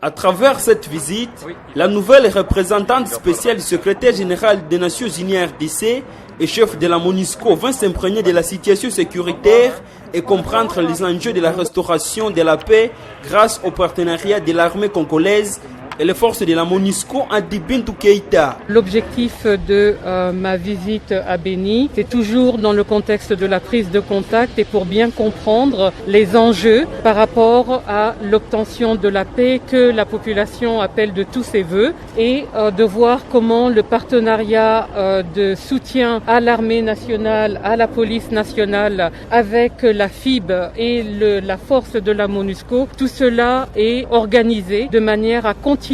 À travers cette visite, la nouvelle représentante spéciale du secrétaire général des Nations Unies RDC et chef de la MONUSCO vint s'imprégner de la situation sécuritaire et comprendre les enjeux de la restauration de la paix grâce au partenariat de l'armée congolaise et les forces de la MONUSCO a dit Bintou Keïta. L'objectif de ma visite à Béni, c'est toujours dans le contexte de la prise de contact et pour bien comprendre les enjeux par rapport à l'obtention de la paix que la population appelle de tous ses voeux et de voir comment le partenariat de soutien à l'armée nationale, à la police nationale avec la FIB et la force de la MONUSCO, tout cela est organisé de manière à continuer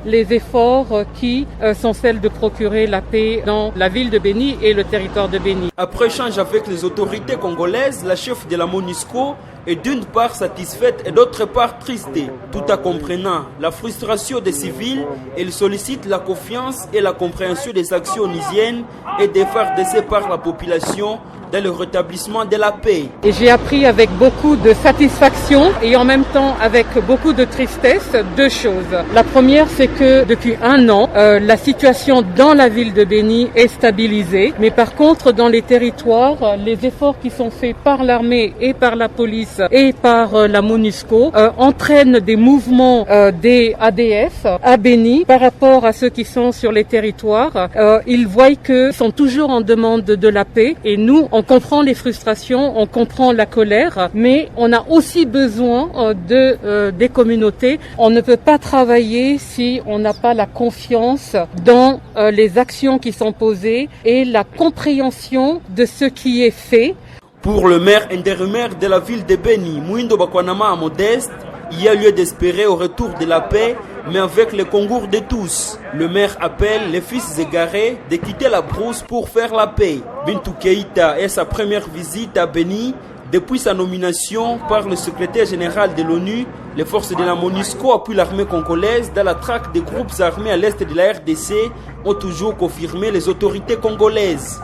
les efforts qui sont celles de procurer la paix dans la ville de Béni et le territoire de Béni. Après échange avec les autorités congolaises, la chef de la MONUSCO est d'une part satisfaite et d'autre part triste. Tout en comprenant la frustration des civils, elle sollicite la confiance et la compréhension des actions onisiennes et des efforts laissés par la population dans le rétablissement de la paix. Et j'ai appris avec beaucoup de satisfaction et en même temps avec beaucoup de tristesse deux choses. La première, c'est que depuis un an, la situation dans la ville de Béni est stabilisée. Mais par contre, dans les territoires, les efforts qui sont faits par l'armée et par la police et par la MONUSCO entraînent des mouvements des ADF à Béni par rapport à ceux qui sont sur les territoires. Ils voient qu'ils sont toujours en demande de la paix et nous, on comprend les frustrations, on comprend la colère, mais on a aussi besoin des communautés. On ne peut pas travailler si on n'a pas la confiance dans les actions qui sont posées et la compréhension de ce qui est fait. Pour le maire intérimaire de la ville de Béni, Mouindo Bakwanama Modeste, il y a lieu d'espérer au retour de la paix, mais avec le concours de tous. Le maire appelle les fils égarés de quitter la brousse pour faire la paix. Bintou Keïta est sa première visite à Béni depuis sa nomination par le secrétaire général de l'ONU. Les forces de la MONUSCO appuient l'armée congolaise dans la traque des groupes armés à l'est de la RDC ont toujours confirmé les autorités congolaises.